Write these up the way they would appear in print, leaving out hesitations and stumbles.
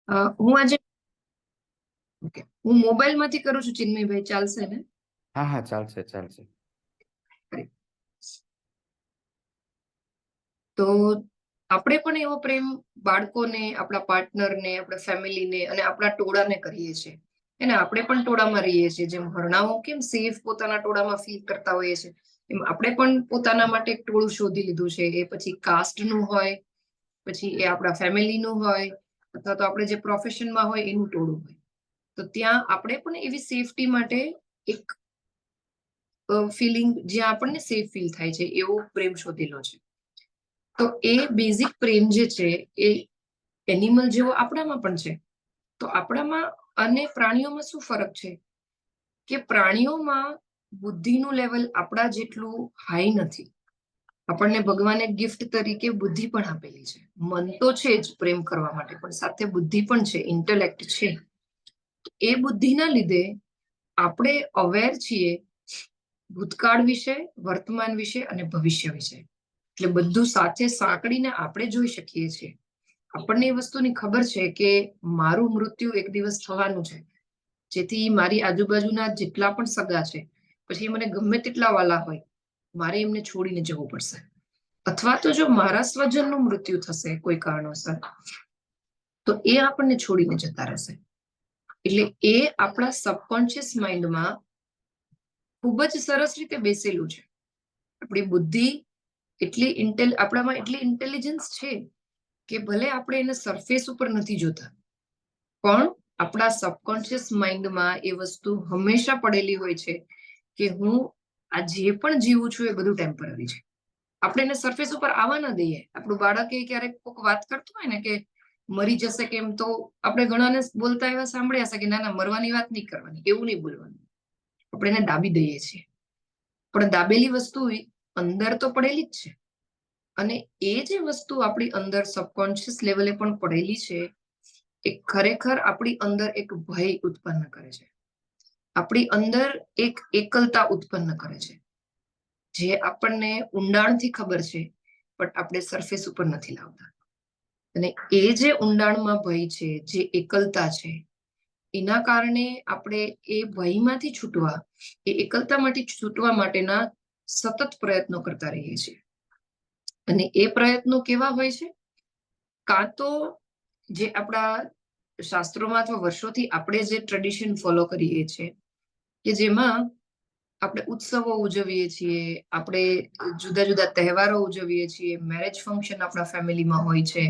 હું આજે હું મોબાઈલ માંથી કરું છું, ચિન્મયભાઈ, ચાલશે ને? હા હા, ચાલશે ચાલશે. તો આપણે પણ એવો પ્રેમ બાળકોને, આપણા પાર્ટનરને, આપણા ફેમિલીને અને આપણા ટોળાને કરીએ છીએ. એને આપણે પણ ટોળામાં રહીએ છીએ. જેમ હરણાઓ કેમ સેફ પોતાના ટોળામાં ફીલ કરતા હોઈએ છીએ, એમ આપણે પણ પોતાના માટે એક ટોળું શોધી લીધું છે. એ પછી કાસ્ટનું હોય, પછી એ આપણા ફેમિલીનું હોય, અથવા તો આપણે જે પ્રોફેશનમાં હોય એનું ટોળું હોય. તો ત્યાં આપણે પણ એવી સેફટી માટે એક ફિલિંગ, જ્યાં આપણને સેફ ફીલ થાય છે, એવો પ્રેમ શોધેલો છે. તો એ બેઝિક પ્રેમ જે છે એ એનિમલ જેવો આપણામાં પણ છે. તો આપણામાં અને પ્રાણીઓમાં શું ફરક છે કે પ્રાણીઓમાં બુદ્ધિનું લેવલ આપણા જેટલું હાઈ નથી. આપણને ભગવાને ગિફ્ટ તરીકે બુદ્ધિ પણ આપેલી છે. મન તો છે જ પ્રેમ કરવા માટે, પણ સાથે બુદ્ધિ પણ છે, ઇન્ટેલેક્ટ છે. એ બુદ્ધિના લીધે આપણે અવેર છીએ ભૂતકાળ વિશે, વર્તમાન વિશે અને ભવિષ્ય વિશે. એટલે બધું સાથે સાંકળીને આપણે જોઈ શકીએ છીએ. આપણને એ વસ્તુની ખબર છે કે મારું મૃત્યુ એક દિવસ થવાનું છે, જેથી મારી આજુબાજુના જેટલા પણ સગા છે, પછી મને ગમે તેટલા વાલા હોય, મારે એમને છોડીને જવું પડશે. અથવા તો જો મારા સ્વજનનું મૃત્યુ થશે કોઈ કારણોસર, તો એ આપણને છોડીને જતા રહેશે. એટલે એ આપણા સબકોન્શિયસ માઇન્ડમાં ખૂબ જ સરસ રીતે બેસેલું છે. આપણી બુદ્ધિ આપણામાં એટલી ઇન્ટેલિજન્સ છે કે ભલે આપણે એને સરફેસ ઉપર નથી જોતા, પણ આપણા સબકોન્શિયસ માઇન્ડમાં એ વસ્તુ હંમેશા પડેલી હોય છે કે હું આ જે પણ જીવું છું એ બધું ટેમ્પરરી છે. આપણે એને સરફેસ ઉપર આવવા ના દઈએ. આપણું બાળક એ ક્યારેક કોઈક વાત કરતું હોય ને કે મરી જશે કેમ, તો આપણે ઘણાને બોલતા એવા સાંભળ્યા છે કે ના ના, મરવાની વાત નહીં કરવાની, એવું નહીં બોલવાનું. આપણે એને દાબી દઈએ છીએ. પણ દાબેલી વસ્તુ અંદર તો પડેલી જ છે. અને એ જે વસ્તુ આપણી અંદર સબકોન્શિયસ લેવલે પણ પડેલી છે, એ ખરેખર આપણી અંદર એક ભય ઉત્પન્ન કરે છે. આપણી અંદર એક એકલતા ઉત્પન્ન કરે છે, જે આપણને ઊંડાણથી ખબર છે, પણ આપણે સરફેસ ઉપર નથી લાવતા. અને એ જે ઊંડાણમાં ભય છે, જે એકલતા છે, એના કારણે આપણે એ ભયમાંથી છૂટવા, એ એકલતામાંથી છૂટવા માટેના સતત પ્રયત્નો કરતા રહીએ છીએ. અને એ પ્રયત્નો કેવા હોય છે? કાં તો જે આપણા શાસ્ત્રોમાં અથવા વર્ષોથી આપણે જે ટ્રેડિશન ફોલો કરીએ છીએ, કે જેમાં આપણે ઉત્સવો ઉજવીએ છીએ, આપણે જુદા જુદા તહેવારો ઉજવીએ છીએ, મેરેજ ફંક્શન આપણા ફેમિલીમાં હોય છે,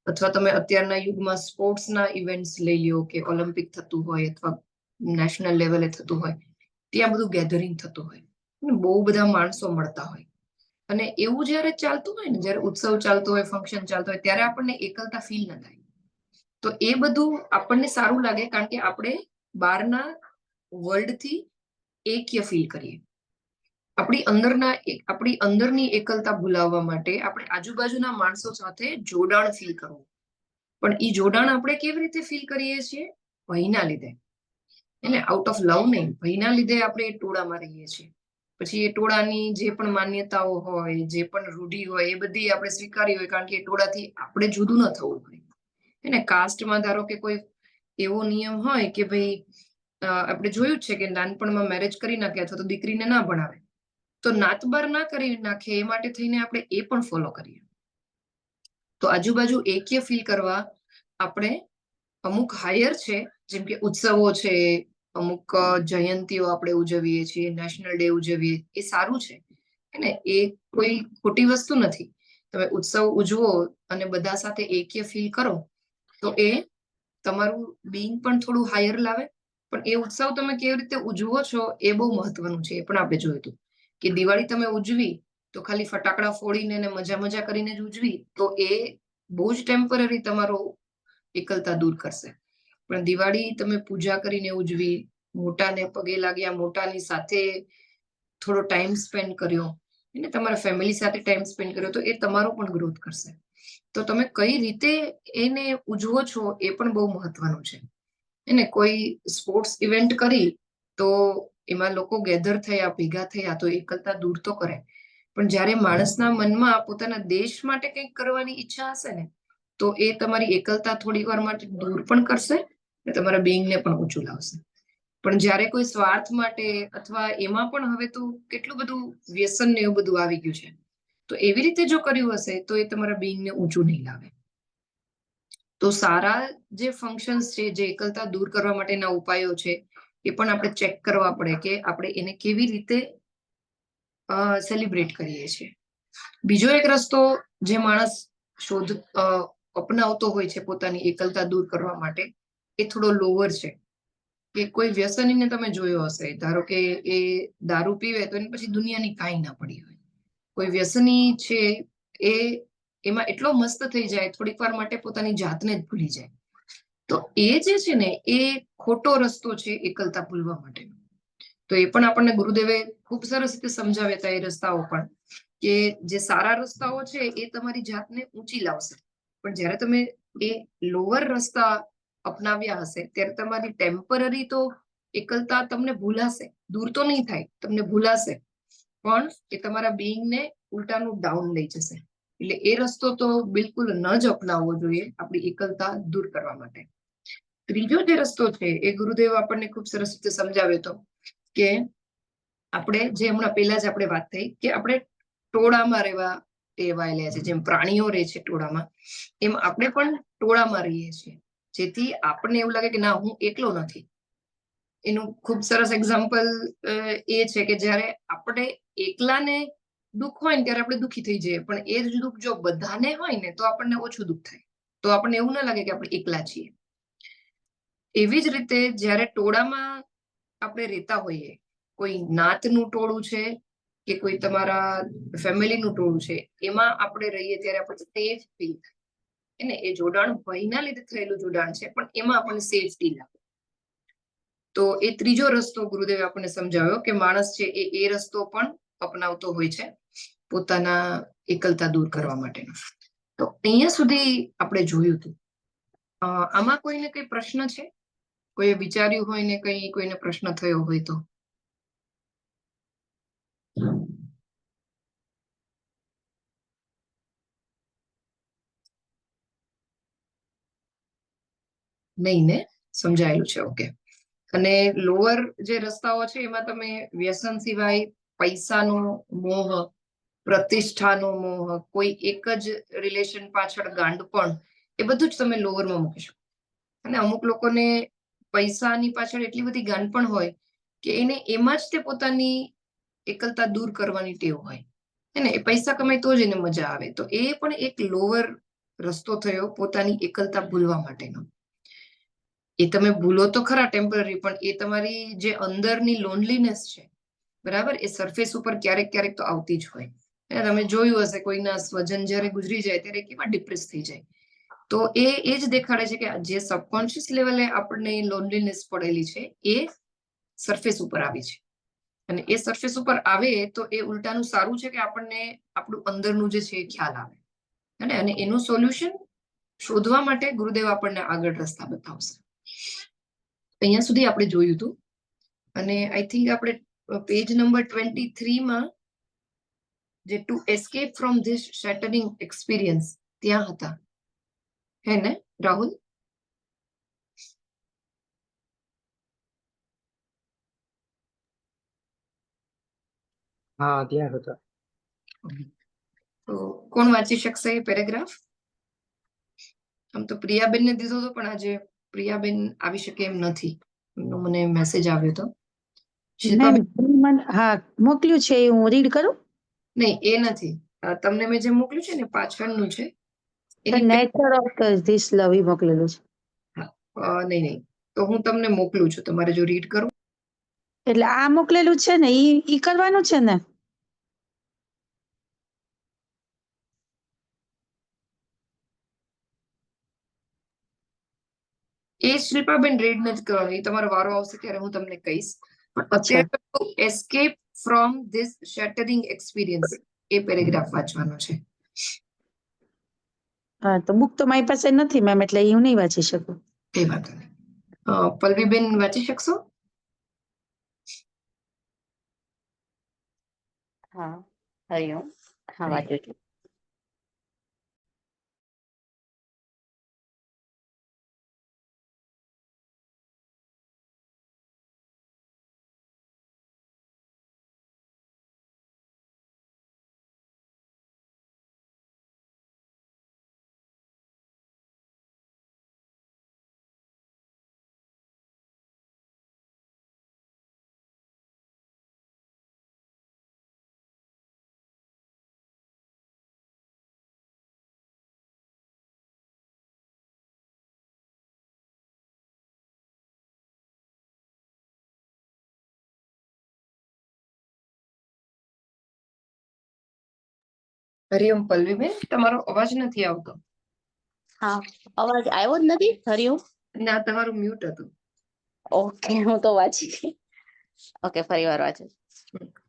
અથવા તમે અત્યારના યુગમાં સ્પોર્ટ્સના ઇવેન્ટ્સ લઈ લો, કે ઓલિમ્પિક થતું હોય અથવા નેશનલ લેવલે થતું હોય, ત્યાં બધું ગેધરિંગ થતું હોય, બહુ બધા માણસો મળતા હોય. અને એવું જયારે ચાલતું હોય ને, જયારે ઉત્સવ ચાલતો હોય, ફંક્શન ચાલતો હોય, ત્યારે આપણને એકલતા ફીલ ન થાય. તો એ બધું આપણને સારું લાગે, કારણ કે આપણે બહારના વર્લ્ડથી એક્ય ફીલ કરીએ. આપણી અંદરની એકલતા ભૂલાવવા માટે આપણે આજુબાજુના માણસો સાથે જોડાણ ફીલ કરવું. પણ એ જોડાણ આપણે કેવી રીતે ફીલ કરીએ છીએ? ભયના લીધે. એટલે આઉટ ઓફ લવ નહીં, ભયના લીધે આપણે એ ટોળામાં રહીએ છીએ. પછી એ ટોળાની જે પણ માન્યતાઓ હોય, જે પણ રૂઢિ હોય, એ બધી આપણે સ્વીકારી હોય, કારણ કે એ ટોળાથી આપણે જુદું ન થવું હોય. એને કાસ્ટમાં ધારો કે કોઈ એવો નિયમ હોય કે ભાઈ, આપણે જોયું જ છે કે નાનપણમાં મેરેજ કરી નાખે અથવા તો દીકરીને ના ભણાવે, તો નાતબાર ના કરી નાખે, એ માટે થઈને આપણે એ પણ ફોલો કરીએ. તો આજુબાજુ એક્ય ફીલ કરવા આપણે અમુક હાયર છે, જેમ કે ઉત્સવો છે, અમુક જયંતીઓ આપણે ઉજવીએ છીએ, નેશનલ ડે ઉજવીએ, એ સારું છે ને, એ કોઈ ખોટી વસ્તુ નથી. તમે ઉત્સવ ઉજવો અને બધા સાથે એક્ય ફીલ કરો, તો એ તમારું બિંગ પણ થોડું હાયર લાવે. પણ એ ઉત્સવ તમે કેવી રીતે ઉજવો છો એ બહુ મહત્વનું છે. એ પણ આપણે જોયું હતું કે દિવાળી તમે ઉજવી તો ખાલી ફટાકડા ફોડીને ને મજા મજા કરીને જ ઉજવી, તો એ બહુ જ ટેમ્પરરી તમારો એકલતા દૂર કરશે. પણ દિવાળી તમે પૂજા કરીને ઉજવી, મોટાને પગે લાગ્યા, મોટાની સાથે થોડો ટાઈમ સ્પેન્ડ કર્યો, અને તમારા ફેમિલી સાથે ટાઈમ સ્પેન્ડ કર્યો, તો એ તમારો પણ ગ્રોથ કરશે. તો તમે કઈ રીતે એને ઉજવો છો એ પણ બહુ મહત્વનું છે. એને કોઈ સ્પોર્ટ્સ ઇવેન્ટ કરી તો એમાં લોકો ગેધર થયા, ભેગા થયા, તો એકલતા દૂર તો કરે. પણ જ્યારે માણસના મનમાં પોતાના દેશ માટે કંઈક કરવાની ઈચ્છા હશે ને, તો એ તમારી એકલતા થોડી વાર માટે દૂર પણ કરશે અને તમારા being ને પણ ઊંચું લાવશે. પણ જ્યારે કોઈ સ્વાર્થ માટે અથવા એમાં પણ હવે તો કેટલું બધું વ્યસન ને એવું બધું આવી ગયું છે. તો એવી રીતે જો કર્યું હશે તો એ તમારા being ને ઊંચું નહીં લાવે. તો સારા જે ફંક્શન્સ છે, જે એકલતા દૂર કરવા માટેના ઉપાયો છે, એ પણ આપણે ચેક કરવા પડે કે આપણે એને કેવી રીતે સેલિબ્રેટ કરીએ છીએ. બીજો એક રસ્તો જે માણસ અપનાવતો હોય છે પોતાની એકલતા દૂર કરવા માટે, એ થોડો લોઅર છે. કે કોઈ વ્યસનીને તમે જોયો હશે, ધારો કે એ દારૂ પીવે તો એને પછી દુનિયાની કાંઈ ના પડી હોય. કોઈ વ્યસની છે એ એમાં એટલો મસ્ત થઈ જાય, થોડીક વાર માટે પોતાની જાતને જ ભૂલી જાય. તો એ જે છે ને એ ખોટો રસ્તો છે એકલતા ભૂલવા માટેનો. તો એ પણ આપણને ગુરુદેવે ખૂબ સરસ રીતે સમજાવ્યા હતા એ રસ્તાઓ પણ, કે જે સારા રસ્તાઓ છે એ તમારી જાતને ઊંચી લાવશે. પણ જ્યારે તમે એ લોઅર રસ્તા અપનાવ્યા હશે ત્યારે તમારી ટેમ્પરરી તો એકલતા તમને ભૂલાશે, દૂર તો નહીં થાય, તમને ભૂલાશે, પણ એ તમારા being-ને ઉલટાનું ડાઉન લઈ જશે. એટલે એ રસ્તો તો બિલકુલ ન જ અપનાવવો જોઈએ આપણી એકલતા દૂર કરવા માટે. ત્રીજો જે રસ્તો છે એ ગુરુદેવ આપણને ખૂબ સરસ રીતે સમજાવ્યો હતો કે આપણે જે હમણાં પહેલા જ આપણે વાત થઈ કે આપણે ટોળામાં રહેવા ટેવાયેલા છે. જેમ પ્રાણીઓ રહે છે ટોળામાં, એમ આપણે પણ ટોળામાં રહીએ છીએ. જેથી આપણને એવું લાગે કે ના, હું એકલો નથી. એનું ખૂબ સરસ એક્ઝામ્પલ એ છે કે જ્યારે આપણે એકલાને દુઃખ હોય ને ત્યારે આપણે દુઃખી થઈ જઈએ, પણ એ જ દુઃખ જો બધાને હોય ને તો આપણને ઓછું દુઃખ થાય. તો આપણને એવું ના લાગે કે આપણે એકલા છીએ. એવી જ રીતે જ્યારે ટોળામાં આપણે રહેતા હોઈએ, કોઈ નાતનું ટોળું છે કે કોઈ તમારા ફેમિલીનું ટોળું છે, એમાં આપણે રહીએ ત્યારે આપણે સેફ ફીલ થાય. એને એ જોડાણ ભયના લીધે થયેલું જોડાણ છે, પણ એમાં આપણને સેફટી લાગે. તો એ ત્રીજો રસ્તો ગુરુદેવે આપણને સમજાવ્યો કે માણસ છે એ રસ્તો પણ અપનાવતો હોય છે પોતાના એકલતા દૂર કરવા માટેનો. તો અહીંયા સુધી આપણે જોયું હતું. આમાં કોઈને કઈ પ્રશ્ન છે? કોઈએ વિચાર્યું હોય ને કઈ કોઈને પ્રશ્ન થયો હોય તો? નહીં ને? સમજાયેલું છે. ઓકે. અને લોઅર જે રસ્તાઓ છે એમાં તમે વ્યસન સિવાય પૈસાનો મોહ, પ્રતિષ્ઠાનો મોહ, કોઈ એક જ રિલેશન પાછળ ગાંડપણ, એ બધું જ તમે લોઅરમાં મૂકી શકો. અને અમુક લોકોને પૈસાની પાછળ એટલી બધી ગાંડપણ હોય કે એને એમાં જ તે પોતાની એકલતા દૂર કરવાની ટેવ હોય. હે ને? એ પૈસા કમાય તો જ એને મજા આવે. તો એ પણ એક લોઅર રસ્તો થયો પોતાની એકલતા ભૂલવા માટેનો. એ તમે ભૂલો તો ખરા ટેમ્પરરી, પણ એ તમારી જે અંદરની લોનલીનેસ છે, બરાબર, એ સરફેસ ઉપર ક્યારેક ક્યારેક તો આવતી જ હોય. તમે જોયું હશે કોઈના સ્વજન જ્યારે ગુજરી જાય ત્યારે કેવા ડિપ્રેસ થઈ જાય. તો એ જ દેખાડે છે કે જે સબકોન્શિયસ લેવલે આપણને લોનલીનેસ પડેલી છે એ સરફેસ ઉપર આવી છે. અને એ સરફેસ ઉપર આવે તો એ ઉલટાનું સારું છે કે આપણને આપણું અંદરનું જે છે એ ખ્યાલ આવે. અને એનું સોલ્યુશન શોધવા માટે ગુરુદેવ આપણને આગળ રસ્તા બતાવશે. અહીંયા સુધી આપણે જોયું હતું. અને આઈ થિંક આપણે પેજ નંબર 23માં જે to escape from this shattering experience ત્યાં હતા. હે ને રાહુલ? હા, ત્યાં હતા. તો કોણ વાંચી શકશે એ પેરેગ્રાફ? આમ તો પ્રિયાબેનને દીધો હતો, પણ આજે પ્રિયાબેન આવી શકે એમ નથી. એમનો મને મેસેજ આવ્યો હતો. હા, મોકલ્યું છે એ હું રીડ કરું? નહીં, એ નથી. તમને મેં જે મોકલ્યું છે ને પાછળનું છે. The nature of this love ઈ મોકલેલું છે. નહીં. તો હું તમને મોકલું છું. તમારે જો રીડ કરવું. એટલે આ મોકલેલું છે ને ઈ કરવાનું છે ને? એ શિલ્પાબેન રીડ નથી કરવાનું. એ તમારો વારો આવશે ત્યારે હું તમને કહીશ. પણ અત્યારે escape from this shattering experience એ પેરેગ્રાફ વાંચવાનો છે. હા, તો બુક તો મારી પાસે નથી મેમ, એટલે હું નહીં વાંચી શકું. એ વાંધો નહીં. પલ્લવીબેન વાંચી શકશો? હા, હરિઓમ. હા, વાંચું છું. હરિઓમ પલ્લવીબેન, તમારો અવાજ નથી આવતો. હા, અવાજ આવ્યો જ નથી. હરિઓમ. ના, તમારું મ્યુટ હતું. ઓકે, હું તો વાંચી. ઓકે, ફરી વાર વાંચું.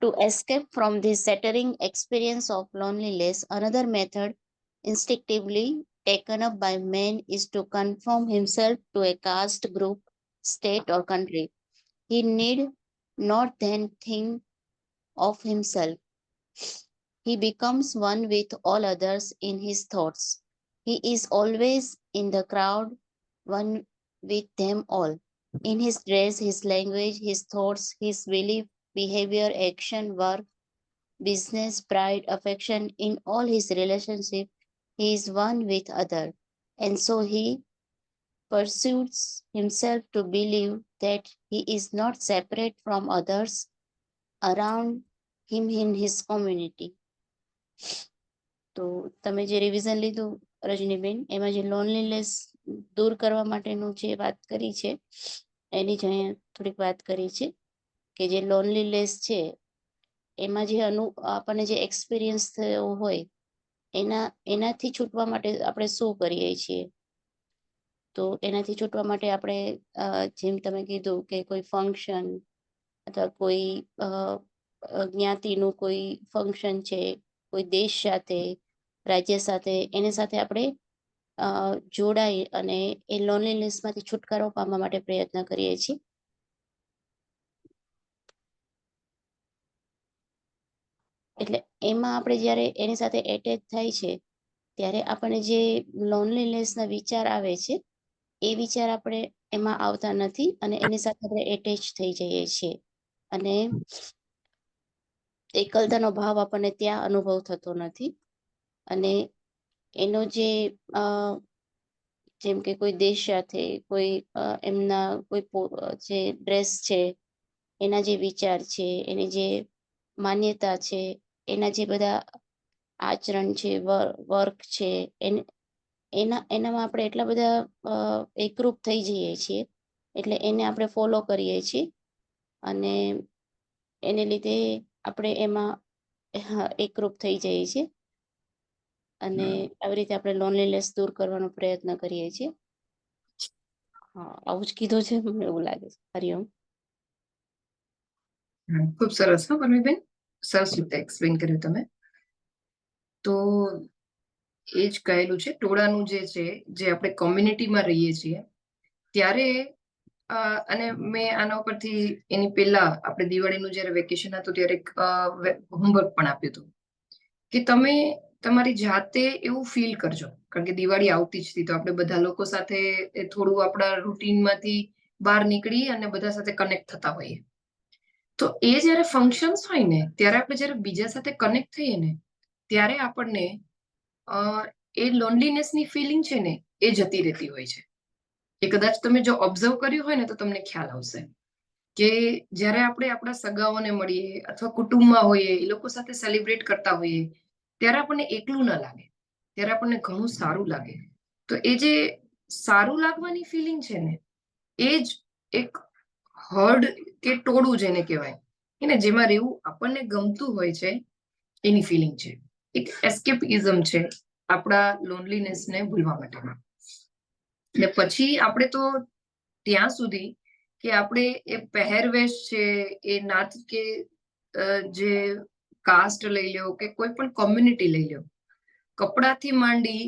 To escape from this shattering experience of loneliness, another method instinctively taken up by man is to conform himself to a caste, group, state, or country. He need not then think of himself. He becomes one with all others in his thoughts. He is always in the crowd, one with them all. In his dress, his language, his thoughts, his belief, behavior, action, work, business, pride, affection, in all his relationship, he is one with other. And so he pursues himself to believe that he is not separate from others around him in his community. તો તમે જે revision લીધું રજનીબેન, એમાં જે loneliness દૂર કરવા માટેનું જે વાત કરી છે એની જ અહીંયા થોડીક વાત કરી છે કે જે લોનલીનેસ છે એમાં જે આપણને જે એક્સપિરિયન્સ થયો હોય એનાથી છૂટવા માટે આપણે શું કરીએ છીએ. તો એનાથી છૂટવા માટે આપણે જેમ તમે કીધું કે કોઈ ફંક્શન અથવા કોઈ જ્ઞાતિનું કોઈ ફંક્શન છે, કોઈ દેશ સાથે, રાજ્ય સાથે, એની સાથે આપણે જોડાઈ અને એ લોનલીનેસમાંથી છુટકારો પામવા માટે પ્રયત્ન કરીએ છીએ. એટલે એમાં આપણે જ્યારે એની સાથે એટેચ થાય છે ત્યારે આપણને જે લોનલીનેસના વિચાર આવે છે એ વિચાર આપણે એમાં આવતા નથી અને એની સાથે આપણે એટેચ થઈ જઈએ છીએ અને એકલતાનો ભાવ આપણને ત્યાં અનુભવ થતો નથી. અને એનો જે જેમ કે કોઈ દેશ સાથે, કોઈ એમના કોઈ જે ડ્રેસ છે, એના જે વિચાર છે, એની જે માન્યતા છે, એના જે બધા આચરણ છે, વર્ક છે, એનામાં આપણે એટલા બધા એકરૂપ થઈ જઈએ છીએ એટલે એને આપણે ફોલો કરીએ છીએ અને એને લીધે આપણે એમાં એકરૂપ થઈ જઈએ છીએ અને આવી રીતે આપણે લોનલીનેસ દૂર કરવાનો પ્રયત્ન કરીએ છીએ. હા, આવું જ કીધું છે મને એવું લાગે છે. હરિઓમ. ખૂબ સરસ. હા પલ્લવીબેન, સરસ રીતે એક્સપ્લેન કર્યું તમે. તો એ જ કહેલું છે, ટોળાનું જે છે, જે આપણે કોમ્યુનિટીમાં રહીએ છીએ ત્યારે અને મેં આના ઉપરથી એની પહેલા આપણે દિવાળીનું જયારે વેકેશન હતું ત્યારે હોમવર્ક પણ આપ્યું હતું કે તમે તમારી જાતે એવું ફીલ કરજો, કારણ કે દિવાળી આવતી જ હતી તો આપણે બધા લોકો સાથે થોડું આપણા રૂટીનમાંથી બહાર નીકળી અને બધા સાથે કનેક્ટ થતા હોઈએ. તો એ જયારે ફંક્શન્સ હોય ને ત્યારે આપણે જયારે બીજા સાથે કનેક્ટ થઈએ ને ત્યારે આપણને એ લોનલીનેસની ફિલિંગ છે ને એ જતી રહેતી હોય છે. એ કદાચ તમે જો ઓબ્ઝર્વ કર્યું હોય ને તો તમને ખ્યાલ આવશે કે જ્યારે આપણે આપણા સગાઓને મળીએ અથવા કુટુંબમાં હોઈએ, એ લોકો સાથે સેલિબ્રેટ કરતા હોઈએ ત્યારે આપણને એકલું ન લાગે, ત્યારે આપણને ઘણું સારું લાગે. તો એ જે સારું લાગવાની ફિલિંગ છે ને એ જ એક હર્ડ કે ટોળું જેને કહેવાય એને જેમાં રહેવું આપણને ગમતું હોય છે એની ફિલિંગ છે. એક એસ્કેપિઝમ છે આપણા લોનલીનેસને ભૂલવા માટેના. ને પછી આપણે તો ત્યાં સુધી કે આપણે એ પહેરવેશ છે, એ નાત કે જે કાસ્ટ લઈ લો કે કોઈ પણ કોમ્યુનિટી લઈ લો, કપડાથી માંડી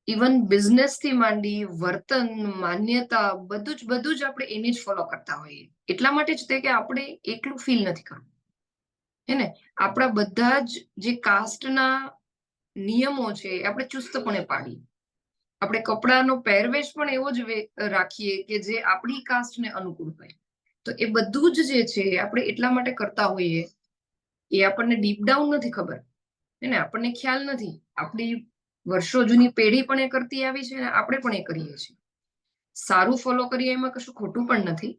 ઇવન બિઝનેસ થી માંડી વર્તન, માન્યતા, બધું જ આપણે એને જ ફોલો કરતા હોઈએ. એટલા માટે જ તે કે આપણે એકલું ફીલ નથી કરવું. હે ને, આપણા બધા જ જે કાસ્ટના નિયમો છે આપણે ચુસ્તપણે પાડીએ. આપણે કપડાનો પહેરવેશ પણ એવો જ રાખીએ કે જે આપણી કાસ્ટને અનુકૂળ હોય. તો એ બધું જ જે છે આપણે એટલા માટે કરતા હોઈએ, એ આપણને ડીપ ડાઉન નથી ખબર, એને આપણને ખ્યાલ નથી. આપણી વર્ષો જૂની પેઢી પણ એ કરતી આવી છે અને આપણે પણ એ કરીએ છીએ. સારું ફોલો કરીએ એમાં કશું ખોટું પણ નથી,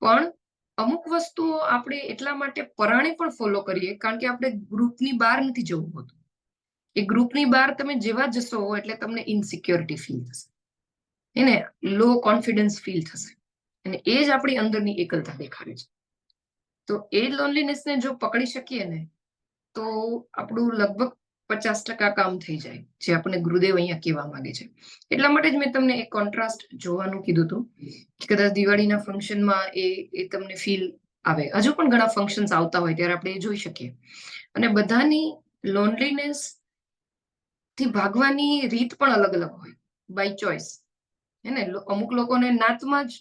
પણ અમુક વસ્તુઓ આપણે એટલા માટે પરાણે પણ ફોલો કરીએ કારણ કે આપણે ગ્રુપની બહાર નથી જવું હોતું. એ ગ્રુપની બહાર તમે જેવા જશો એટલે તમને ઇનસિક્યોરિટી ફીલ થશે, એને લો કોન્ફિડન્સ ફીલ થશે અને એ જ આપણી અંદરની એકલતા દેખાડે છે. તો એ લોનલીનેસને જો પકડી શકીએ ને તો આપણું લગભગ 50% કામ થઈ જાય, જે આપણને ગુરુદેવ અહીંયા કહેવા માંગે છે. એટલા માટે જ મેં તમને એક કોન્ટ્રાસ્ટ જોવાનું કીધું હતું કે કદાચ દિવાળીના ફંક્શનમાં એ તમને ફીલ આવે. હજુ પણ ઘણા ફંક્શન્સ આવતા હોય ત્યારે આપણે એ જોઈ શકીએ. અને બધાની લોનલીનેસ થી ભાગવાની રીત પણ અલગ અલગ હોય, બાય ચોઇસ. હે ને, અમુક લોકોને નાતમાં જ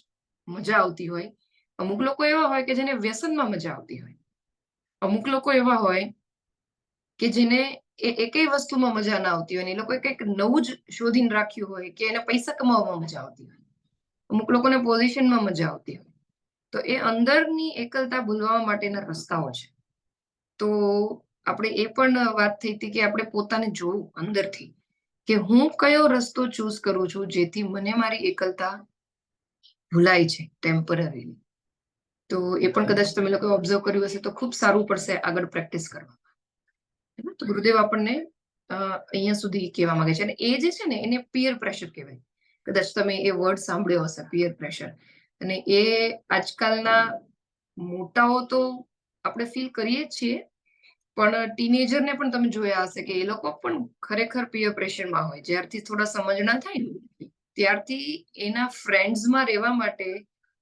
મજા આવતી હોય, અમુક લોકો એવા હોય કે જેને વ્યસનમાં મજા આવતી હોય, અમુક લોકો એવા હોય કે જેને એકેય વસ્તુમાં મજા ના આવતી હોય ને એ લોકોએ કંઈક નવું જ શોધીને રાખ્યું હોય કે એને પૈસા કમાવામાં મજા આવતી હોય, અમુક લોકોને પોઝિશનમાં મજા આવતી હોય. તો એ અંદરની એકલતા ભૂલવા માટેના રસ્તાઓ છે. તો આપણે એ પણ વાત થઈ હતી કે આપણે પોતાને જોવું અંદરથી કે હું કયો રસ્તો ચૂઝ કરું છું જેથી મને મારી એકલતા ભૂલાય છે ટેમ્પરરીલી. તો એ પણ કદાચ તમે લોકો ઓબ્ઝર્વ કર્યું હશે તો ખૂબ સારું પડશે આગળ પ્રેક્ટિસ કરવા. તો ગુરુદેવ આપણને અહીંયા સુધી કહેવા માંગે છે. અને એ જે છે ને એને પિયર પ્રેશર કહેવાય. કદાચ તમે એ વર્ડ સાંભળ્યો હશે, પિયર પ્રેશર. અને એ આજકાલના મોટાઓ તો આપણે ફીલ કરીએ જ છીએ, પણ ટીનેજરને પણ તમે જોયા હશે કે એ લોકો પણ ખરેખર પિયર પ્રેશરમાં હોય. જ્યારથી થોડા સમજણા થાય ને ત્યારથી એના ફ્રેન્ડ્સમાં રહેવા માટે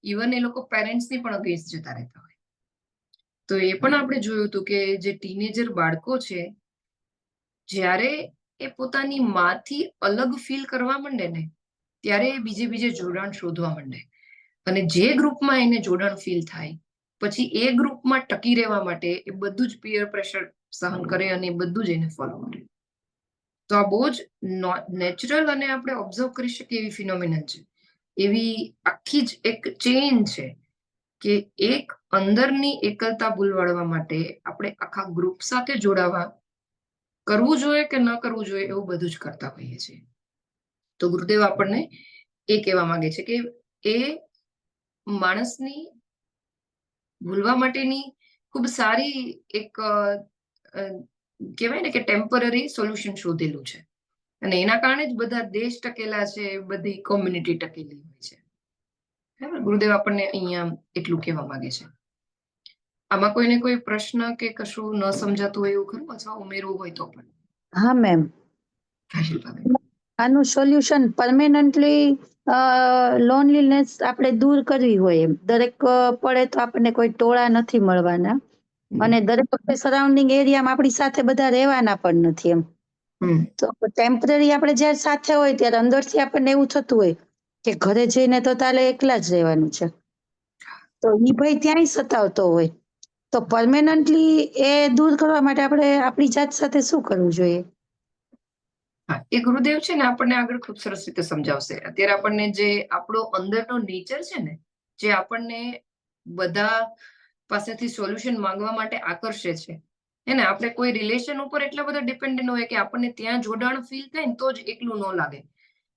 ઇવન એ લોકો પેરેન્ટ્સની પણ અગેન્સ્ટ જતા રહેતા હોય. તો એ પણ આપણે જોયું હતું કે જે ટીનેજર બાળકો છે, જ્યારે એ પોતાની માંથી અલગ ફીલ કરવા માંડે ને ત્યારે એ બીજે જોડાણ શોધવા માંડે. અને જે ગ્રુપમાં એને જોડાણ ફીલ થાય પછી એ ગ્રુપમાં ટકી રહેવા માટે એ બધું જ પિયર પ્રેશર સહન કરે અને એ બધું જ એને ફોલો કરે. તો આ બહુ જ નેચરલ અને આપણે ઓબ્ઝર્વ કરી શકીએ એવી ફિનોમિનન છે. એવી આખી જ એક ચેઇન છે કે એક અંદરની એકલતા ભૂલવાડવા માટે આપણે આખા ગ્રુપ સાથે જોડાવા, કરવું જોઈએ કે ન કરવું જોઈએ એવું બધું જ કરતા હોઈએ છીએ. તો ગુરુદેવ આપણને એ કહેવા માંગે છે કે એ માણસની ભૂલવા માટેની ખૂબ સારી એક કહેવાય ને કે ટેમ્પરરી સોલ્યુશન શોધેલું છે. અને એના કારણે જ બધા દેશ ટકેલા છે, બધી કોમ્યુનિટી ટકેલી હોય છે. બરાબર, ગુરુદેવ આપણને અહીંયા એટલું કહેવા માંગે છે. આમાં કોઈને કોઈ પ્રશ્ન કે કશું ન સમજાતું હોય એવું ખરું અથવા ઉમેરવું હોય તો પણ? હા મેમ, હા શિલ્પાબેન. આનું સોલ્યુશન પરમેનન્ટલી લોનલીનેસ આપણે દૂર કરવી હોય એમ દરેક પડે તો આપણને કોઈ ટોળા નથી મળવાના અને દરેક વખતે સરાઉન્ડિંગ એરિયામાં આપણી સાથે બધા રહેવાના પણ નથી એમ. તો ટેમ્પરરી આપણે જ્યારે સાથે હોય ત્યારે અંદરથી આપણને એવું થતું હોય કે ઘરે જઈને તો તારે એકલા જ રહેવાનું છે, તો ઈ ભય ત્યાંય સતાવતો હોય. તો પરમેનન્ટલી એ દૂર કરવા માટે આપણે આપણી જાત સાથે શું કરવું જોઈએ? હા, એ ગુરુદેવ છે ને આપણને આગળ ખૂબ સરસ રીતે સમજાવશે. અત્યારે આપણને જે આપણો અંદરનો નેચર છે ને, જે આપણને બધા પાસેથી સોલ્યુશન માંગવા માટે આકર્ષે છે, હે ને, આપણે કોઈ રિલેશન ઉપર એટલા બધા ડિપેન્ડન્ટ હોય કે આપણને ત્યાં જોડાણ ફીલ થાય ને તો જ એકલું ન લાગે.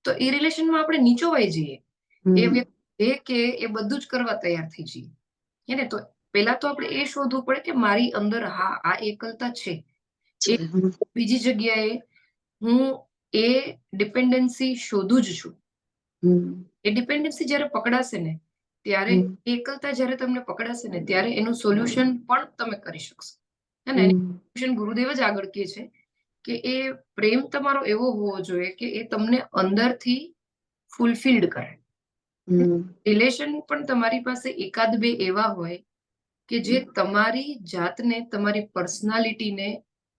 તો એ રિલેશનમાં આપણે નીચોવાઈ જઈએ. એ વ્યક્તિ કે એ બધું જ કરવા તૈયાર થઈ જઈએ. હે ને, તો પહેલા તો આપણે એ શોધવું પડે કે મારી અંદર હા આ એકલતા છે. એ બીજી જગ્યાએ હું એ ડિપેન્ડન્સી શોધું જ છું. એ ડિપેન્ડન્સી જ્યારે પકડાશે ને ત્યારે, એકલતા જ્યારે તમને પકડાશે ને ત્યારે એનું સોલ્યુશન પણ તમે કરી શકશો. હે ને, સોલ્યુશન ગુરુદેવ જ આગળ કહે છે કે એ પ્રેમ તમારો એવો હોવો જોઈએ કે એ તમને અંદરથી ફૂલફિલ્ડ કરે. રિલેશન પણ તમારી પાસે એકાદ બે એવા હોય કે જે તમારી જાતને, તમારી પર્સનાલિટીને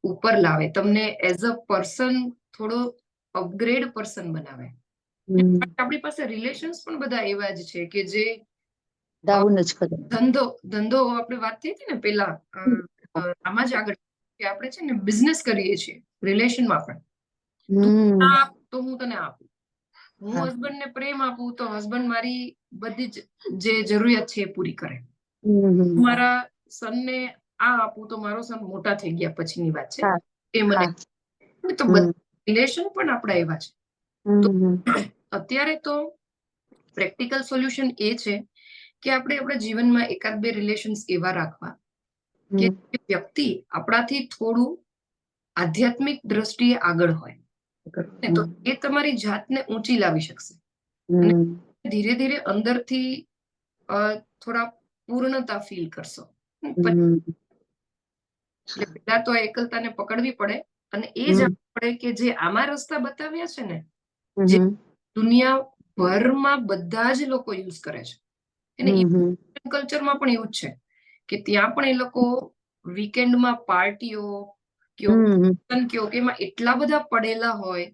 ઉપર લાવે, તમને એઝ અ પર્સન થોડો અપગ્રેડ પર્સન બનાવે. આપણી પાસે રિલેશન્સ પણ બધા એવા જ છે કે જે ડાઉન જ કરે. ધંધો આપણે વાત થઈ હતી ને પેલા, આમાં જ આગળ કે આપણે છે ને બિઝનેસ કરીએ છીએ રિલેશનમાં પણ. તું આપ તો હું તને આપું, હું હસબન્ડને પ્રેમ આપું તો હસબન્ડ મારી બધી જ જે જરૂરિયાત છે એ પૂરી કરે. મારા સનને આ આપું તો મારો સન મોટા થઈ ગયા પછીની વાત છે એ મને. તો બધા રિલેશન પણ આપણા એવા છે. તો અત્યારે તો પ્રેક્ટિકલ સોલ્યુશન એ છે કે આપણે આપણા જીવનમાં એકાદ બે રિલેશન્સ એવા રાખવા કે વ્યક્તિ આપણાથી થોડું આધ્યાત્મિક દ્રષ્ટિએ આગળ હોય. તો એ તમારી જાતને ઊંચી લાવી શકશે અને ધીરે ધીરે અંદરથી થોડા પૂર્ણતા ફીલ કરશો. એટલે પેલા તો આ એકલતાને પકડવી પડે અને એ હમ. જાણવું પડે કે જે આમાં રસ્તા બતાવ્યા છે ને, હમ જે હમ. દુનિયાભરમાં બધા જ લોકો યુઝ કરે છે. અને હમ. કલ્ચરમાં પણ એવું જ છે કે ત્યાં પણ એ લોકો વીકેન્ડમાં પાર્ટીઓ કયો હમ. કયો કે એમાં એટલા બધા પડેલા હોય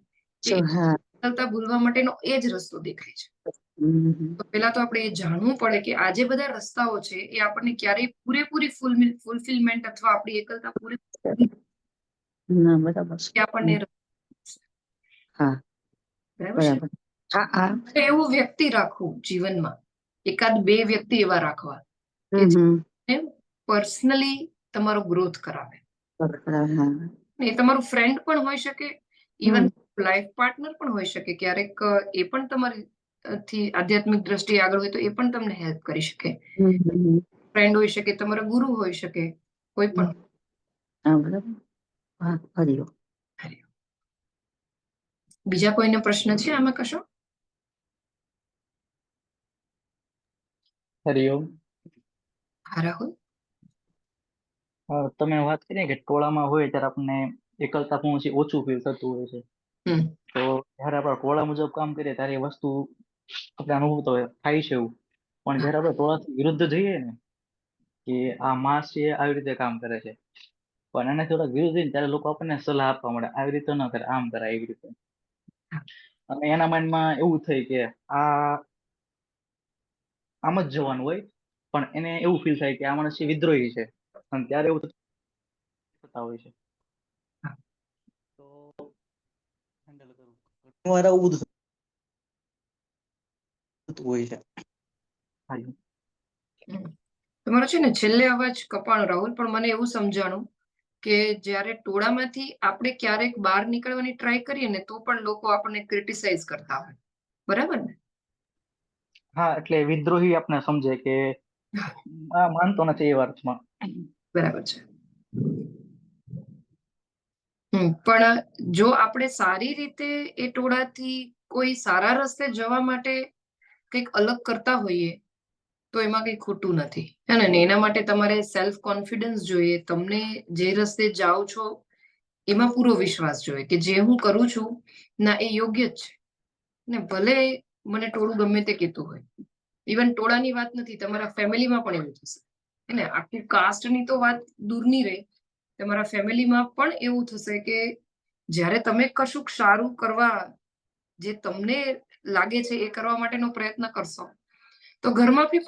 કે હા. એકલતા ભૂલવા માટેનો એ જ રસ્તો દેખાય છે. હમ. તો પેલા તો આપણે એ જાણવું પડે કે આ જે બધા રસ્તાઓ છે એ આપણને ક્યારેય પૂરેપૂરી ફૂલફિલમેન્ટ અથવા આપણી એકલતા પૂરેપૂરી ના, બરાબર છે. આપણને હા, બરાબર છે. બરાબર. હા, હા. એટલે એવું વ્યક્તિ રાખવું જીવનમાં, એકાદ બે વ્યક્તિ એવા રાખવા કે હમ. જે પર્સનલી તમારો ગ્રોથ કરાવે. બરાબર. હા. એ તમારું ફ્રેન્ડ પણ હોઈ શકે, ઇવન હમ. લાઈફ પાર્ટનર પણ હોઈ શકે. ક્યારેક એ પણ તમારી થી આધ્યાત્મિક દ્રષ્ટિએ આગળ હોય તો એ પણ તમને હેલ્પ કરી શકે. હમ. ફ્રેન્ડ હોઈ શકે, તમારા ગુરુ હોઈ શકે, કોઈ પણ. હા, બરાબર. હા, હરિઓમ. બીજા કોઈને પ્રશ્ન છે આમાં કશો? હરિઓમ. હા, રાહુલ. તમે વાત કરી કે ટોળામાં હોય ત્યારે આપણને એકલતા પણ ઓછું ફીલ થતું હોય છે. હમ તો જયારે આપણે ટોળા મુજબ કામ કરીએ ત્યારે એ વસ્તુ આપણે અનુભવ થાય છે એવું. પણ જયારે આપણે ટોળાથી વિરુદ્ધ જઈએ ને કે આ માસ છે આવી રીતે કામ કરે છે, પણ એનાથી થોડા વિરુદ્ધ જઈએ ત્યારે લોકો આપણને સલાહ આપવા મળે, આવી રીતે ન કરે, આમ કરાય, એવી રીતે. અને એના માઇન્ડમાં એવું થાય કે આમ જ જવાનું હોય, પણ એને એવું ફીલ થાય કે આ માણસ વિદ્રોહી છે, અને ત્યારે એવું થતા હોય છે. તો હેન્ડલ કરવું ઘણીવાર આવું બધું થતું હોય છે. તમારો છે ને છેલ્લે અવાજ કપાણો રાહુલ, પણ મને એવું સમજાણું કે જ્યારે ટોળામાંથી આપણે ક્યારેક બહાર નીકળવાની ટ્રાય કરીએ ને તો પણ લોકો આપણને ક્રિટિસાઇઝ કરતા હોય, બરાબર ને? હા, એટલે વિદ્રોહી આપણે સમજે કે આ માનતો નથી એ વાતમાં. બરાબર છે. પણ જો આપણે સારી રીતે એ ટોળાથી કોઈ સારા રસ્તે જવા માટે કંઈક અલગ કરતા હોઈએ તો એમાં કંઈ ખોટું નથી, હે ને? એના માટે તમારે સેલ્ફ કોન્ફિડન્સ જોઈએ, તમને જે રસ્તે જાઓ છો એમાં પૂરો વિશ્વાસ જોઈએ કે જે હું કરું છું ના એ યોગ્ય જ છે. ને ભલે મને ટોળું ગમે તે કહેતું હોય, ઇવન ટોળાની વાત નથી, તમારા ફેમિલીમાં પણ એવું થશે, હે ને? આખું કાસ્ટની તો વાત દૂરની રહે, તમારા ફેમિલીમાં પણ એવું થશે કે જ્યારે તમે કશુંક સારું કરવા, જે તમને લાગે છે એ કરવા માટેનો પ્રયત્ન કરશો તો ઘરમાંથી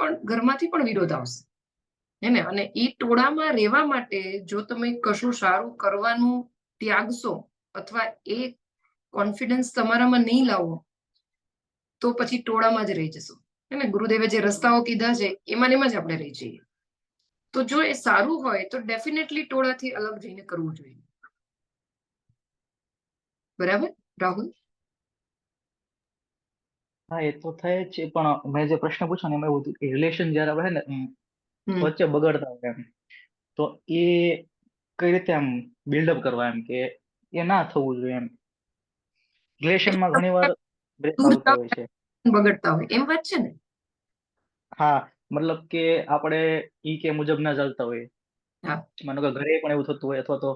પણ વિરોધ આવશે, હે ને? અને એ ટોળામાં રહેવા માટે જો તમે કશું સારું કરવાનું ત્યાગશો અથવા એ કોન્ફિડન્સ તમારામાં નહીં લાવો તો પછી ટોળામાં જ રહી જશો, હે ને? ગુરુદેવે જે રસ્તાઓ કીધા છે એમાં જ આપણે રહી જઈએ. તો જો એ સારું હોય તો ડેફિનેટલી ટોળાથી અલગ જઈને કરવું જોઈએ. બરાબર રાહુલ? હા, એ તો થાય જ છે, પણ મેં જે પ્રશ્ન પૂછ્યો ને એમાં એવું હતું કે રિલેશન જયારે આપણે ને વચ્ચે બગડતા હોય એમ, તો એ કઈ રીતે આમ બિલ્ડઅપ કરવા, એમ કે એ ના થવું જોઈએ એમ. રિલેશનમાં ઘણી વાર બ્રેક આવતા હોય છે. બગડતા હોય એમ વાત છે ને? હા, મતલબ કે આપણે ઈ કે મુજબ ના ચાલતા હોય, માનો કે ઘરે પણ એવું થતું હોય અથવા તો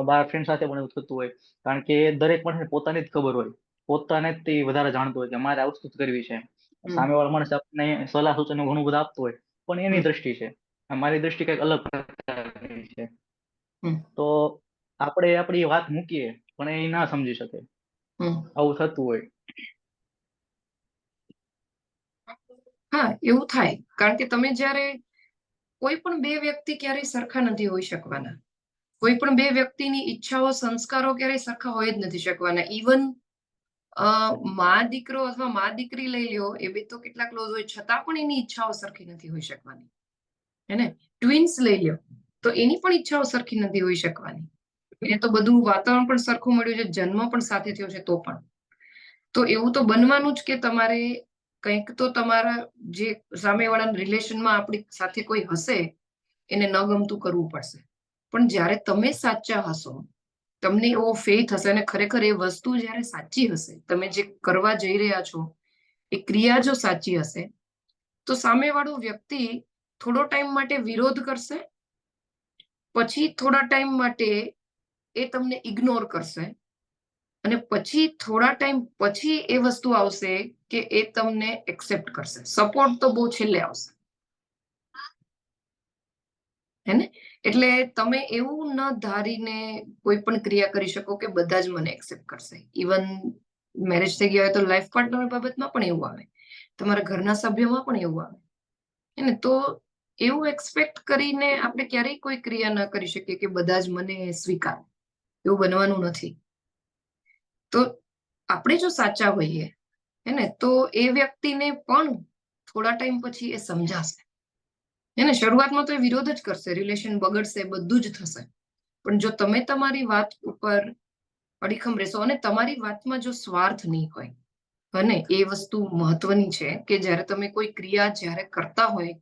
બાર ફ્રેન્ડ સાથે પણ એવું થતું હોય, કારણ કે દરેક માણસને પોતાની જ ખબર હોય, પોતાને જ તે વધારે જાણતું હોય કે મારે આ વસ્તુ જ કરવી છે. સામેવાળો માણસ આપણને સલાહ સૂચન ઘણું બધું આપતું હોય, પણ એની દ્રષ્ટિ છે, મારી દ્રષ્ટિ કઈક અલગ પ્રકારની છે. તો આપણે આપણી વાત મૂકીએ પણ એ ના સમજી શકે, આવું થતું હોય. હા, એવું થાય, કારણ કે તમે જ્યારે કોઈ પણ બે વ્યક્તિ ક્યારેય સરખા નથી હોઈ શકવાના, કોઈ પણ બે વ્યક્તિની ઈચ્છાઓ, સંસ્કારો ક્યારેય સરખા હોય જ નથી શકવાના. ઇવન માં દીકરો અથવા માં દીકરી લઈ લ્યો, એ બે તો કેટલા ક્લોઝ હોય છતાં પણ એની ઈચ્છાઓ સરખી નથી હોઈ શકવાની, હે ને? ટ્વિન્સ લઈ લ્યો તો એની પણ ઈચ્છાઓ સરખી નથી હોઈ શકવાની. એને તો બધું વાતાવરણ પણ સરખું મળ્યું છે, જન્મ પણ સાથે થયો છે, તો પણ તો એવું તો બનવાનું જ કે તમારે કંઈક તો તમારા જે સામેવાળાના રિલેશનમાં આપણી સાથે કોઈ હશે એને ન ગમતું કરવું પડશે. પણ જ્યારે તમે સાચા હશો, તમને એવો ફેથ હશે અને ખરેખર એ વસ્તુ જ્યારે સાચી હશે, તમે જે કરવા જઈ રહ્યા છો એ ક્રિયા જો સાચી હશે તો સામેવાળો વ્યક્તિ થોડો ટાઈમ માટે વિરોધ કરશે, પછી થોડા ટાઈમ માટે એ તમને ઇગ્નોર કરશે અને પછી થોડા ટાઈમ પછી એ વસ્તુ આવશે કે એ તમને એક્સેપ્ટ કરશે. સપોર્ટ તો બહુ છેલ્લે આવશે, હે ને? એટલે તમે એવું ન ધારીને કોઈ પણ ક્રિયા કરી શકો કે બધા જ મને એક્સેપ્ટ કરશે. ઇવન મેરેજ થઈ ગયા હોય તો લાઈફ પાર્ટનર બાબતમાં પણ એવું આવે, તમારા ઘરના સભ્યોમાં પણ એવું આવે, હે ને? તો એવું એક્સપેક્ટ કરીને આપણે ક્યારેય કોઈ ક્રિયા ન કરી શકીએ કે બધા જ મને સ્વીકારે. એવું બનવાનું નથી. તો આપણે જો સાચા હોઈએ, હે ને, તો એ વ્યક્તિને પણ થોડા ટાઈમ પછી એ સમજાશે. એને શરૂઆતમાં તો એ વિરોધ જ કરશે, રિલેશન બગડશે, બધું જ થશે. પણ જો તમે તમારી વાત ઉપર અડીખમ રહેશો અને તમારી વાતમાં જો સ્વાર્થ નહીં હોય, અને એ વસ્તુ મહત્વની છે કે જ્યારે તમે કોઈ ક્રિયા જ્યારે કરતા હોય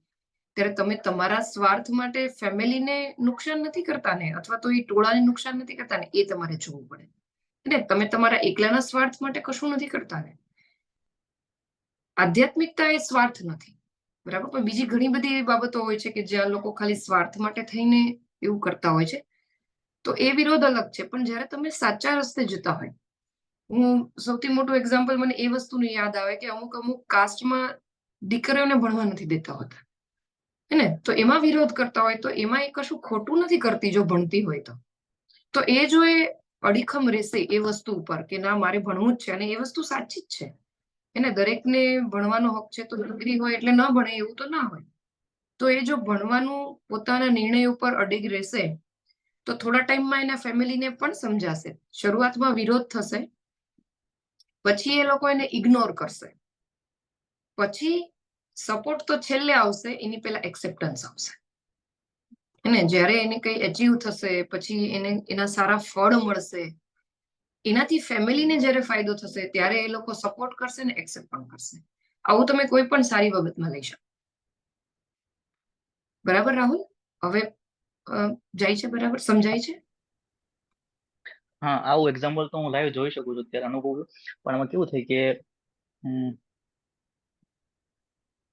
ત્યારે તમે તમારા સ્વાર્થ માટે ફેમિલીને નુકસાન નથી કરતા ને, અથવા તો એ ટોળાને નુકસાન નથી કરતા ને, એ તમારે જોવું પડે. એટલે તમે તમારા એકલાના સ્વાર્થ માટે કશું નથી કરતા ને. આધ્યાત્મિકતા એ સ્વાર્થ નથી, બરાબર? પણ બીજી ઘણી બધી એવી બાબતો હોય છે કે જ્યાં લોકો ખાલી સ્વાર્થ માટે થઈને એવું કરતા હોય છે, તો એ વિરોધ અલગ છે. પણ જ્યારે તમે સાચા રસ્તે જતા હોય, હું સૌથી મોટું એક્ઝામ્પલ મને એ વસ્તુનું યાદ આવે કે અમુક કાસ્ટમાં દીકરીઓને ભણવા નથી દેતા હોતા, હે ને? તો એમાં વિરોધ કરતા હોય તો એમાં એ કશું ખોટું નથી કરતી જો ભણતી હોય તો એ જો એ અડીખમ રહેશે એ વસ્તુ ઉપર કે ના મારે ભણવું જ છે, અને એ વસ્તુ સાચી જ છે, એને દરેકને ભણવાનો હક છે, તો દીકરી હોય એટલે ન ભણે એવું તો ના હોય. તો એ જો ભણવાનું પોતાના નિર્ણય ઉપર અડીગ રહેશે તો થોડા ટાઈમમાં એના ફેમિલીને પણ સમજાશે. શરૂઆતમાં વિરોધ થશે, પછી એ લોકો એને ઇગ્નોર કરશે, પછી સપોર્ટ તો છેલ્લે આવશે, એની પહેલા એક્સેપ્ટન્સ આવશે. અને જ્યારે એને કંઈ અચીવ થશે, પછી એને એના સારા ફળ મળશે, એનાથી ફેમિલીને જ્યારે ફાયદો થશે ત્યારે એ લોકો સપોર્ટ કરશે ને એક્સેપ્ટ પણ કરશે. આવું તમે કોઈ પણ સારી બાબતમાં લઈ શકો. બરાબર રાહુલ? હવે જાય છે? બરાબર સમજાય છે? હા, આવું એક્ઝામ્પલ તો હું લાઈવ જોઈ શકું છું, અત્યારે અનુભવ. પણ આમાં કેવું થાય કે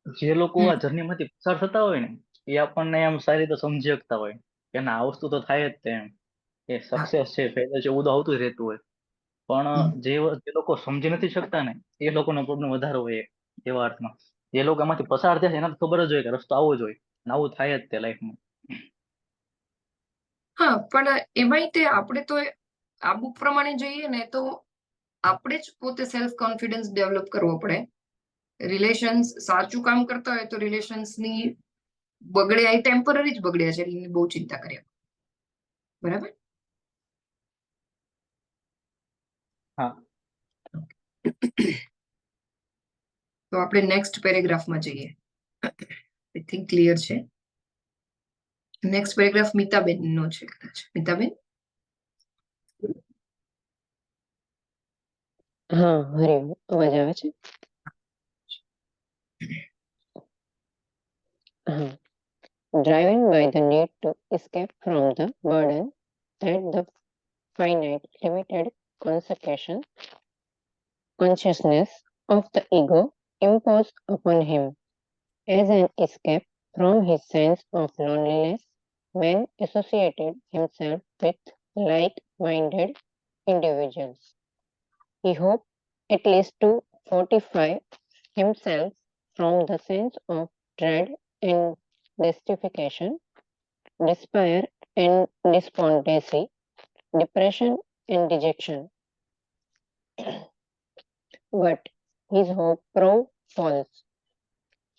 જે લોકો આ જર્ની માંથી પસાર થતા હોય ને, એ આપણને એમ સારી રીતે સમજી શકતા હોય કે ના, આ વસ્તુ તો થાય જ તેમ, કે સક્સેસ છે, ફેલિયર છે, એવું તો આવતું જ રહેતું હોય. પણ જે લોકો સમજી નથી શકતા ને, એ લોકોનો પ્રોબ્લેમ વધારે હોય એવા અર્થમાં. જે લોકો એમાંથી પસાર થયા છે એને તો ખબર જ હોય કે રસ્તો આવો જ હોય, અને આવું થાય જ તે લાઈફમાં. હા, પણ એમાંય તે આપણે તો આ બુક પ્રમાણે જોઈએ ને તો આપણે જ પોતે સેલ્ફ કોન્ફિડન્સ ડેવલપ કરવો પડે. રિલેશન્સ સાચું કામ કરતા હોય તો રિલેશન્સની બગડ્યા એ ટેમ્પરરી જ બગડ્યા છે, એની બહુ ચિંતા કર્યા. બરાબર? હા. તો આપણે નેક્સ્ટ પેરેગ્રાફમાં જઈએ. આઈ થિંક ક્લિયર છે. નેક્સ્ટ પેરેગ્રાફ મિતાબેન નો છે કદાચ. મિતાબેન? હા, હરિઓમ. અવાજ આવે છે? હા. Driven by the need to escape from the burden that the finite, limited consciousness of the ego imposed upon him as an escape from his sense of loneliness, man associated himself with like-minded individuals. He hoped at least to fortify himself from the sense of dread and mystification, despair and despondency, depression and dejection. But his hope proved false.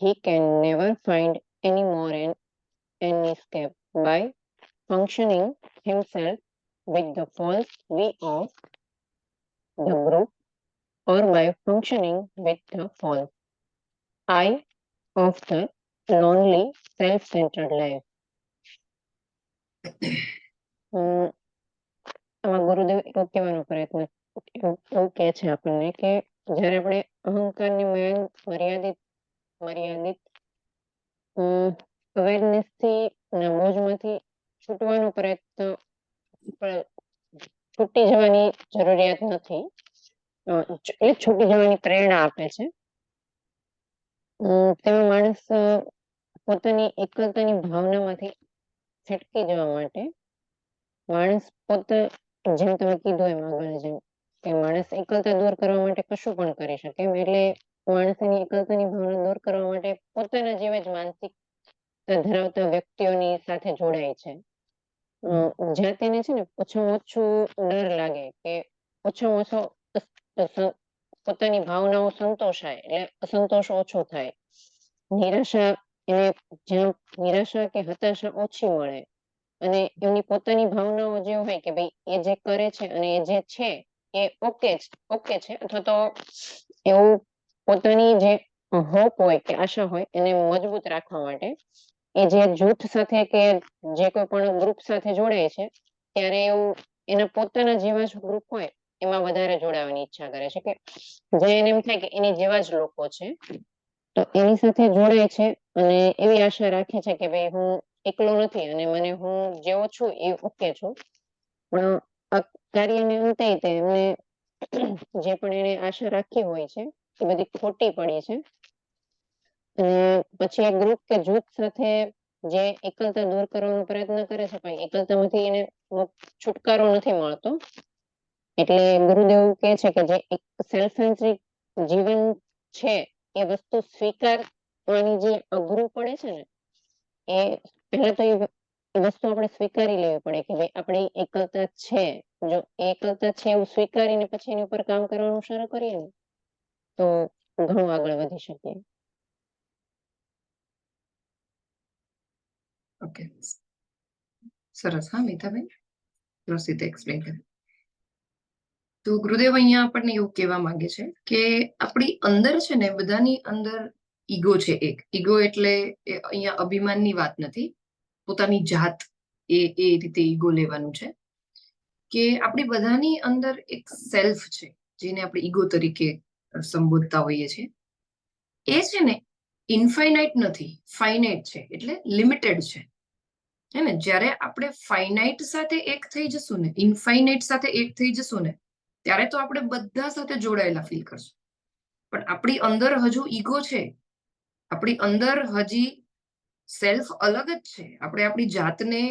He can never find any more an escape by functioning himself with the false we of the group, or by functioning with the false I of the lonely, self-centered life. આમાં ગુરુદેવ એવું કહેવાનો પ્રયત્ન એવું કહે છે આપણને કે જ્યારે આપણે અહંકારની મર્યાદિત અવેરનેસ થી અને મોજમાંથી છૂટવાનો પ્રયત્ન છૂટી જવાની જરૂરિયાત નથી, એટલે છૂટી જવાની પ્રેરણા આપે છે. તેમાં માણસ પોતાની એકલતાની ભાવનામાંથી છટકી જવા માટે માણસ પોતે, જેમ તમે કીધું એમ આગળ જેમ કે માણસ એકલતા દૂર કરવા માટે કશું પણ કરી શકે એમ, એટલે માણસ એની એકલતાની ભાવના દૂર કરવા માટે પોતાના જેવા જ માનસિકતા ધરાવતા વ્યક્તિઓની સાથે જોડાય છે. જ્યાં તેને છે ને ઓછામાં ઓછું ડર લાગે કે ઓછામાં ઓછો પોતાની ભાવનાઓ સંતોષાય, એટલે અસંતોષ ઓછો થાય, નિરાશા એને જ્યાં નિરાશા કે હતાશા ઓછી મળે, અને એમની પોતાની ભાવનાઓ જે હોય કે ભાઈ એ જે કરે છે અને એ જે છે એ ઓકે છે, અથવા તો એવું પોતાની જે હોપ હોય કે આશા હોય એને મજબૂત રાખવા માટે એ જે જૂથ સાથે કે જે કોઈ પણ ગ્રુપ સાથે જોડાય છે ત્યારે એવું એના પોતાના જેવા જ ગ્રુપ હોય એમાં વધારે જોડાવાની ઈચ્છા કરે છે, કે જે એને એમ થાય કે એની જેવા જ લોકો છે તો એની સાથે જોડાય છે, અને એવી આશા રાખે છે કે ભાઈ હું એકલો નથી અને મને હું જેવો છું એ ઓકે છું. પણ આ કાર્યને અંતે એમને જે પણ એને આશા રાખી હોય છે એ બધી ખોટી પડી છે. અને પછી એક ગ્રુપ કે જૂથ સાથે જે એકલતા દૂર કરવાનો પ્રયત્ન કરે છે પણ એકલતામાંથી એને છુટકારો નથી મળતો. એટલે ગુરુદેવ કહે છે કે જે એક સેલ્ફ સેન્ટ્રિક જીવન છે એ વસ્તુ સ્વીકારવાની જે અઘરું પડે છે ને, એ પહેલા તો એ વસ્તુ આપણે સ્વીકારી લેવી પડે કે ભાઈ આપણી એકલતા છે. જો એકલતા છે એવું સ્વીકારીને પછી એની ઉપર કામ કરવાનું શરૂ કરીએ ને તો ઘણું આગળ વધી શકીએ. ઓકે, સરસ. હા મિતાબેન, પ્રોસીડ એક્સપ્લેન કરે. તો ગુરુદેવ અહીંયા આપણને એવું કહેવા માંગે છે કે આપણી અંદર છે ને, બધાની અંદર ઈગો છે. એક ઈગો એટલે અહીંયા અભિમાનની વાત નથી, પોતાની જાત એ રીતે ઈગો લેવાનું છે કે આપણી બધાની અંદર એક સેલ્ફ છે જેને આપણે ઈગો તરીકે સંબોધતા હોઈએ છીએ. એ છે ને ઇનફાઇનાઇટ નથી, ફાઇનાઇટ છે, એટલે લિમિટેડ છે. હે ને, જ્યારે આપણે ફાઇનાઇટ સાથે એક થઈ જશું ને, ઇનફાઇનાઇટ સાથે એક થઈ જશું ને, ત્યારે તો આપણે બધા સાથે જોડાયેલા ફીલ કરશું. પણ આપણી અંદર હજુ ઈગો છે, આપણી અંદર હજી સેલ્ફ અલગ જ છે. આપણે આપણી જાતને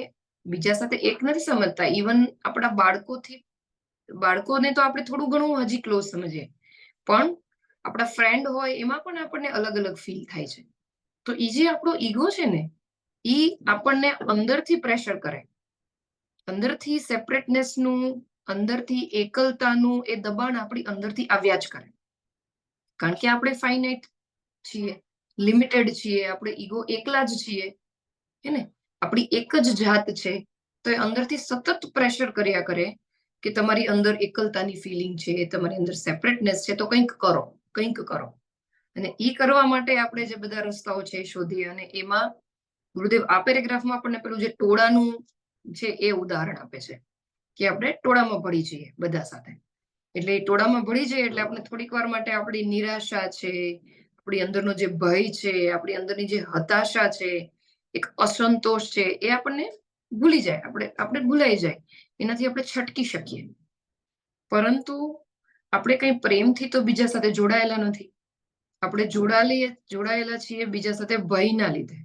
બીજા સાથે એક નથી સમજતા. ઇવન આપણા બાળકોને તો આપણે થોડું ઘણું હજી ક્લોઝ સમજીએ, પણ આપણા ફ્રેન્ડ હોય એમાં પણ આપણને અલગ અલગ ફીલ થાય છે. તો એ જે આપણો ઈગો છે ને, એ આપણને અંદરથી પ્રેશર કરે, અંદરથી સેપરેટનેસનું, અંદરથી એકલતાનું એ દબાણ આપણી અંદરથી આવ્યા જ કરે. કારણ કે આપણે ફાઇનાઇટ છીએ, લિમિટેડ છીએ, આપણે ઈગો એકલા જ છીએ, હે ને, આપણી એક જ જાત છે. તો એ અંદરથી સતત પ્રેશર કર્યા કરે કે તમારી અંદર એકલતાની ફિલિંગ છે, તમારી અંદર સેપરેટનેસ છે, તો કંઈક કરો, કંઈક કરો. અને એ કરવા માટે આપણે જે બધા રસ્તાઓ છે એ શોધીએ. અને એમાં ગુરુદેવ આ પેરેગ્રાફમાં આપણને પેલું જે ટોળાનું છે એ ઉદાહરણ આપે છે કે આપણે ટોળામાં ભળી જઈએ બધા સાથે. એટલે એ ટોળામાં ભળી જઈએ એટલે આપણે થોડીક વાર માટે આપણી નિરાશા છે, આપણી અંદરનો જે ભય છે, આપણી અંદરની જે હતાશા છે, એક અસંતોષ છે, એ આપણને ભૂલી જાય, આપણે ભૂલાઈ જાય, એનાથી આપણે છટકી શકીએ. પરંતુ આપણે કઈ પ્રેમથી તો બીજા સાથે જોડાયેલા નથી. આપણે જોડાયેલા છીએ બીજા સાથે ભયના લીધે.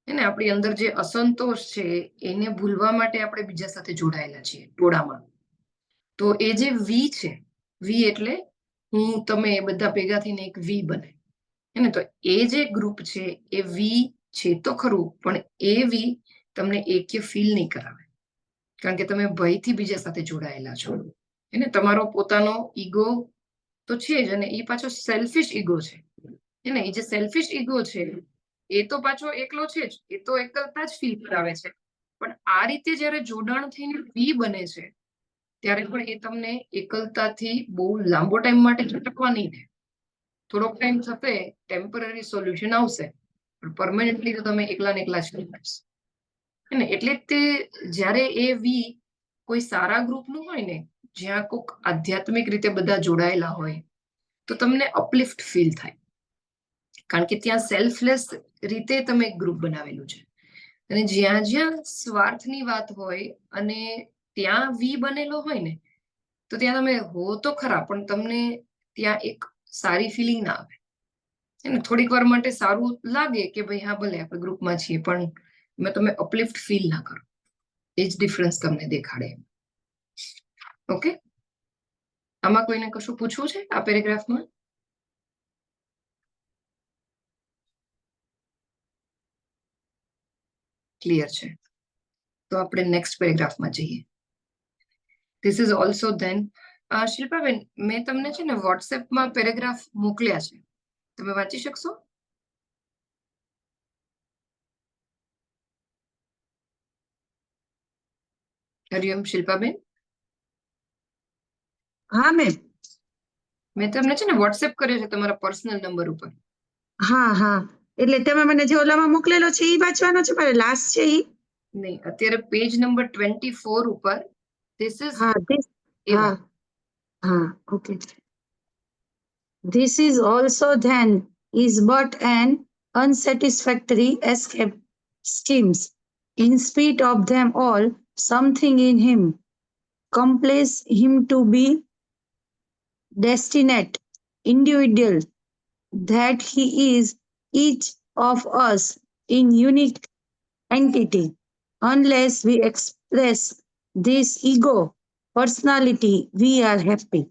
એને આપણી અંદર જે અસંતોષ છે એને ભૂલવા માટે આપણે બીજા સાથે જોડાયેલા છીએ ટોળામાં. તો એ જે વી છે, વી એટલે હું, તમે, બધા ભેગા થઈને એક વી બને. એને તો એ જે ગ્રુપ છે એ વી છે તો ખરું, પણ એ વી તમને એકે ફીલ નહીં કરાવે, કારણ કે તમે ભયથી બીજા સાથે જોડાયેલા છો. એને તમારો પોતાનો ઈગો તો છે જ, અને એ પાછો સેલ્ફિશ ઈગો છે. એને એ જે સેલ્ફિશ ઈગો છે એ તો પાછો એકલો છે જ, એ તો એકલતા જ ફીલ કરાવે છે. પણ આ રીતે જયારે જોડાણ થઈને વી બને છે ત્યારે પણ એ તમને એકલતાથી બહુ લાંબો ટાઈમ માટે છટકવા નહીં દે. થોડોક ટાઈમ થશે, ટેમ્પરરી સોલ્યુશન આવશે, પણ પરમાનન્ટલી તો તમે એકલા ને એકલા જ થઈ જશો. ને એટલે તે જ્યારે એ વી કોઈ સારા ગ્રુપનું હોય ને, જ્યાં કોઈક આધ્યાત્મિક રીતે બધા જોડાયેલા હોય, તો તમને અપલિફ્ટ ફીલ થાય, કારણ કે ત્યાં સેલ્ફલેસ રીતે તમે એક ગ્રુપ બનાવેલું છે. અને જ્યાં જ્યાં સ્વાર્થની વાત હોય અને ત્યાં વી બનેલો હોય ને, તો ત્યાં તમે હો તો ખરા, પણ તમને ત્યાં એક સારી ફિલિંગ ના આવે. થોડીક વાર માટે સારું લાગે કે ભાઈ હા ભલે આપણે ગ્રુપમાં છીએ, પણ એમાં તમે અપલિફ્ટ ફીલ ના કરો. એ જ ડિફરન્સ તમને દેખાડે. ઓકે, આમાં કોઈને કશું પૂછવું છે આ પેરેગ્રાફમાં? ક્લિયર છે? તો આપણે નેક્સ્ટ પેરેગ્રાફમાં જઈએ. This is also then. Shilpaben, મેં તમને છે ને વોટ્સએપમાં પેરેગ્રાફ મોકલ્યા છે, તમે વાંચી શકશો? હરિઓમ શિલ્પાબેન, હા મેમ. મેં તમને છે ને વોટ્સએપ કર્યો છે તમારા પર્સનલ નંબર ઉપર. હા હા, એટલે તમે મને જે ઓલામાં મોકલેલો છે ઈ વાંચવાનો છે, મારે લાસ્ટ છે ઈ? નહીં, અત્યારે પેજ નંબર 24 ઉપર ધીસ ઇઝ હા હા હા, okay. This is also then is but an unsatisfactory escape schemes. In spite of them all, something in him compels him to be destined individual, that he is each of us in unique entity. Unless we express this ego personality, we are happy.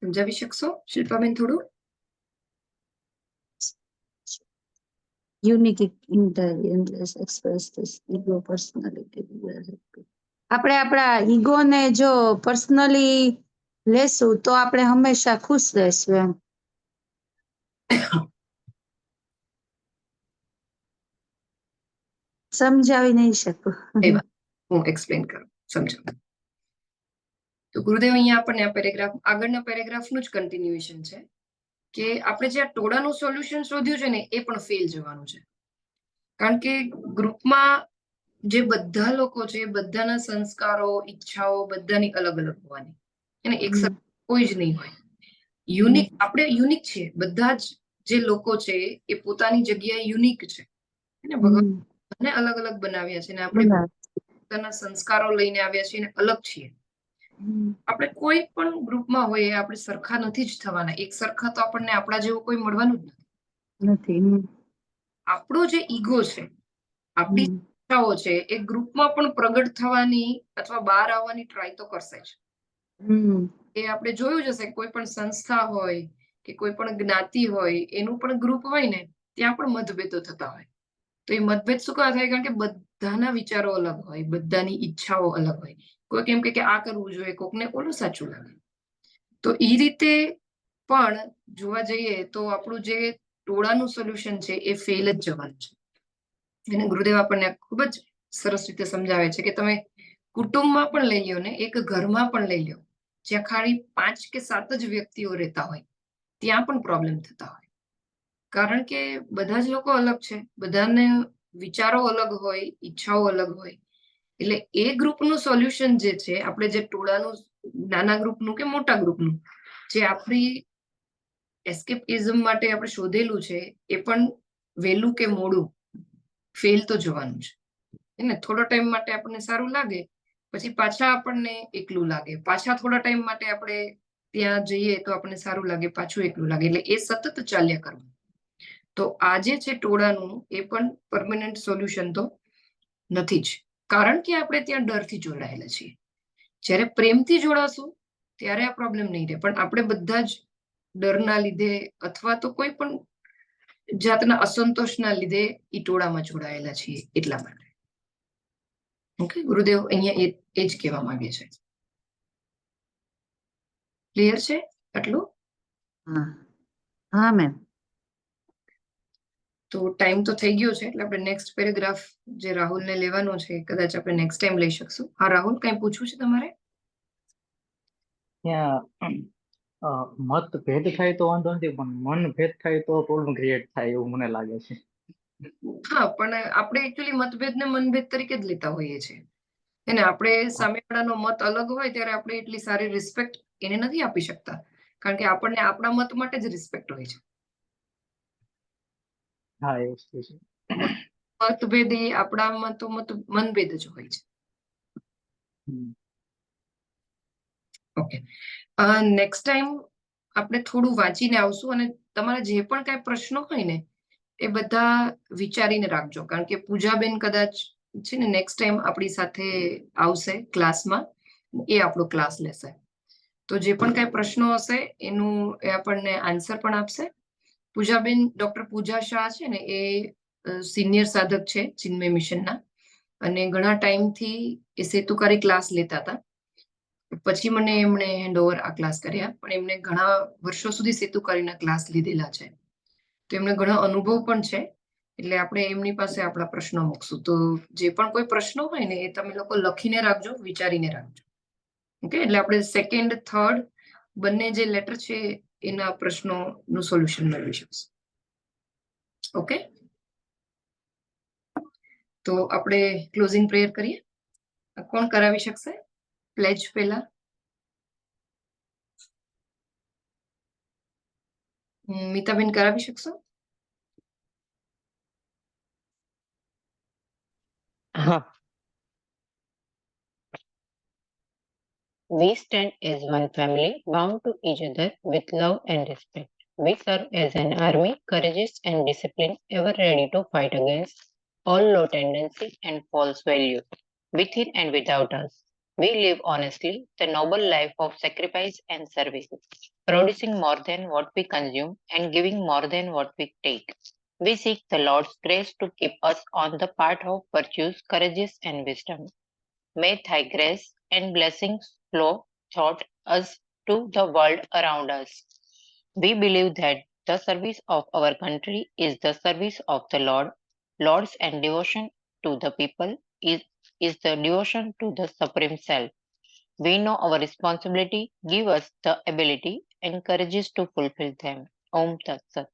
સમજાવી શકશો શિલ્પાબેન થોડું? Unique intelligence express this ego personality, we are happy. આપણે આપણા ઈગોને જો personally લેશું તો આપણે હંમેશા ખુશ રહેશું એમ. સમજાવી નહીં શકું. હું એક્સપ્લેન કરું, સમજાવું. તો ગુરુદેવ અહીંયા આપણને આ પેરેગ્રાફ, આગળના પેરેગ્રાફનું જ કન્ટિન્યુએશન છે કે આપણે જે આ ટોળાનું સોલ્યુશન શોધ્યું છે ને એ પણ ફેલ જવાનું છે. કારણ કે ગ્રુપમાં જે બધા લોકો છે બધાના સંસ્કારો, ઈચ્છાઓ બધાની અલગ અલગ હોવાની, અને એક કોઈ જ નહીં હોય. યુનિક, આપણે યુનિક છીએ, બધા જ જે લોકો છે એ પોતાની જગ્યાએ યુનિક છે. ભગવાન અલગ અલગ બનાવ્યા છે ને આપણે પોતાના સંસ્કારો લઈને આવ્યા છીએ ને અલગ છીએ. આપણે કોઈ પણ ગ્રુપમાં હોઈએ આપણે સરખા નથી જ થવાના. એક સરખા તો આપણને આપણા જેવું કોઈ મળવાનું જ નથી. આપણો જે ઈગો છે, આપણી ઈચ્છાઓ છે એ ગ્રુપમાં પણ પ્રગટ થવાની અથવા બહાર આવવાની ટ્રાય તો કરશે જ. એ આપણે જોયું જ હશે, કોઈ પણ સંસ્થા હોય કે કોઈ પણ જ્ઞાતિ હોય એનું પણ ગ્રુપ હોય ને ત્યાં પણ મતભેદો થતા હોય. તો એ મતભેદ શું કાં થાય? કારણ કે બધાના વિચારો અલગ હોય, બધાની ઈચ્છાઓ અલગ હોય. કોઈ કેમ કે આ કરવું જોઈએ, કોકને ઓલું સાચું લાગે. તો એ રીતે પણ જોવા જઈએ તો આપણું જે ટોળાનું સોલ્યુશન છે એ ફેલ જ જવાનું છે. એને ગુરુદેવ આપણને ખૂબ જ સરસ રીતે સમજાવે છે કે તમે કુટુંબમાં પણ લઈ લ્યો ને એક ઘરમાં પણ લઈ લ્યો, જ્યાં ખાલી 5 કે 7 જ વ્યક્તિઓ રહેતા હોય ત્યાં પણ પ્રોબ્લેમ થતા હોય. કારણ કે બધા જ લોકો અલગ છે, બધાને વિચારો અલગ હોય, ઈચ્છાઓ અલગ હોય. એટલે એ ગ્રુપનું સોલ્યુશન જે છે, આપણે જે ટોળાનું, નાના ગ્રુપનું કે મોટા ગ્રુપનું, જે આપણી એસ્કેપિઝમ માટે આપણે શોધેલું છે એ પણ વહેલું કે મોડું ફેલ તો જવાનું છે. એને થોડો ટાઈમ માટે આપણને સારું લાગે, પછી પાછા આપણને એકલું લાગે, પાછા થોડા ટાઈમ માટે આપણે ત્યાં જઈએ તો આપણને સારું લાગે, પાછું એકલું લાગે. એટલે એ સતત ચાલ્યા કરવું. તો આજે છે ટોળાનું એ પણ પરમેનન્ટ સોલ્યુશન તો નથી જ. કારણ કે આપણે ત્યાં ડરથી જોડાયેલા છીએ. જ્યારે પ્રેમથી જોડાશું ત્યારે આ પ્રોબ્લેમ નહીં રહે. પણ આપણે બધા જ ડરના લીધે અથવા તો કોઈ પણ જાતના અસંતોષના લીધે ઈ ટોળામાં જોડાયેલા છીએ એટલા માટે. ઓકે, ગુરુદેવ અહીંયા એ જ કહેવા માંગે છે. ક્લિયર છે આટલું? હા મેમ. તો ટાઈમ તો થઈ ગયો છે એટલે આપણે નેક્સ્ટ પેરેગ્રાફ જે રાહુલને લેવાનો છે કદાચ આપણે નેક્સ્ટ ટાઈમ લઈ શકશું. હા રાહુલ, કઈ પૂછવું છે તમારે? ત્યાં મતભેદ થાય તો વાંધો નથી, પણ મનભેદ થાય તો પ્રોબ્લેમ ક્રિએટ થાય એવું મને લાગે છે. હા, પણ આપણે એકચ્યુઅલી મતભેદને મનભેદ તરીકે જ લેતા હોઈએ છીએ. એને આપણે સામેવાળાનો મત અલગ હોય ત્યારે આપણે એટલી સારી રિસ્પેક્ટ એને નથી આપી શકતા, કારણ કે આપણને આપણા મત માટે જ રિસ્પેક્ટ હોય છે. હા, એ વસ્તુ છે. મતભેદ એ આપણામાં તો મનભેદ જ હોય છે. ઓકે, નેક્સ્ટ ટાઈમ આપણે થોડું વાંચીને આવશું અને તમારા જે પણ કાંઈ પ્રશ્નો હોય ને એ બધા વિચારીને રાખજો, કારણ કે પૂજાબેન કદાચ છે ને નેક્સ્ટ ટાઈમ આપણી સાથે આવશે ક્લાસમાં, એ આપણો ક્લાસ લેશે. તો જે પણ કાંઈ પ્રશ્નો હશે એનું એ આપણને આન્સર પણ આપશે. પૂજાબેન, ડોક્ટર પૂજા શાહ છે ને એ સિનિયર સાધક છે ચિન્મય મિશનના, અને ઘણા ટાઈમથી એ સેતુકારી ક્લાસ લેતા હતા. પછી મને એમણે હેન્ડઓવર આ ક્લાસ કર્યા, પણ એમને ઘણા વર્ષો સુધી સેતુકારીના ક્લાસ લીધેલા છે, તો એમને ઘણો અનુભવ પણ છે. એટલે આપણે એમની પાસે આપણા પ્રશ્નો મૂકશું. તો જે પણ કોઈ પ્રશ્નો હોય ને એ તમે લોકો લખીને રાખજો, વિચારીને રાખજો. ઓકે, એટલે આપણે સેકન્ડ, થર્ડ બંને જે લેટર છે એના પ્રશ્નોનું સોલ્યુશન મેળવી શકશું. ઓકે, તો આપણે ક્લોઝિંગ પ્રેયર કરીએ. કોણ કરાવી શકશે પ્લેજ પહેલા? મીતાબેન કરાવી શકશો? Ha. We stand as one family, bound to each other with love and respect. We serve as an army, courageous and disciplined, ever ready to fight against all low tendencies and false values, within and without us. We live honestly, the noble life of sacrifice and service, producing more than what we consume and giving more than what we take. We seek the Lord's grace to keep us on the path of virtues, courageous and wisdom. May thy grace and blessings flow toward us to the world around us. We believe that the service of our country is the service of the Lord. Lord's and devotion to the people is the devotion to the Supreme Self. We know our responsibility, give us the ability and courage to fulfill them. Om Tat Sat.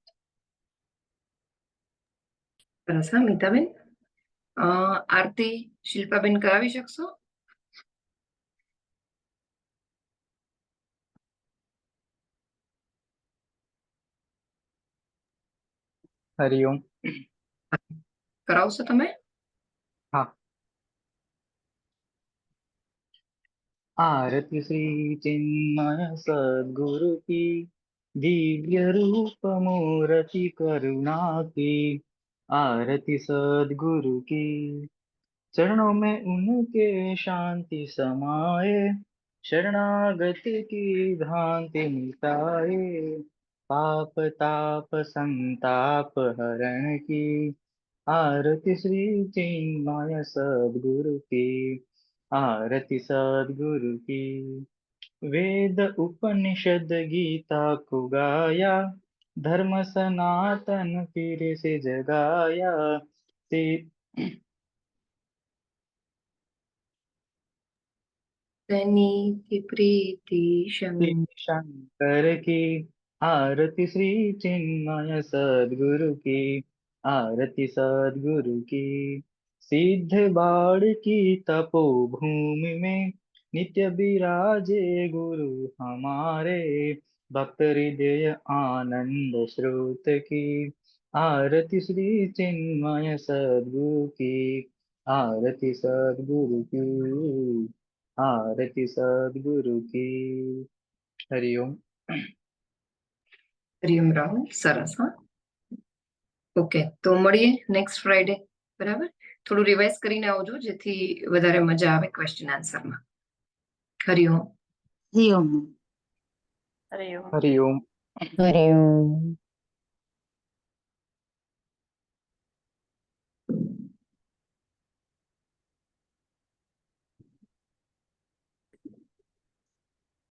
સરસ. હા મીતાબેન, આરતી શિલ્પાબેન કરાવી શકશો? હરિઓમ. કરાવશો તમે? હા. आरती श्री चिन्मय सद्गुरु की, दिव्य रूप मूर्ति करुणा की। आरती सद्गुरु की, चरणों में उनके शांति समाये, शरणागति की भ्रांति मिटाए, पाप ताप संताप हरण की। आरती श्री चिन्मय सद्गुरु की, आरती सद्गुरु की। वेद उपनिषद गीता को गाया, धर्म सनातन फिर से जगाया। તેની પ્રીતિ शंकर की। आरती श्री चिन्मय सद्गुरु की, आरती सद्गुरु की। सिद्ध बाड़ की तपोभूमि में, नित्य विराजे गुरु हमारे। भक्त हृदय आनंद स्रोत की। आरती श्री चिन्मय सद्गुरु की, आरती सद्गुरु की। आरती सद्गुरु की। हरिओम. હરિઓમ રાહુલ. સરસ. હા, ઓકે, તો મળીએ નેક્સ્ટ ફ્રાઈડે. બરાબર, થોડું રિવાઇઝ કરીને આવજો જેથી વધારે મજા આવે ક્વેશ્ચન આન્સરમાં. હરિઓમ. હરિઓમ. હરિઓમ. हरिओम. Hari Om.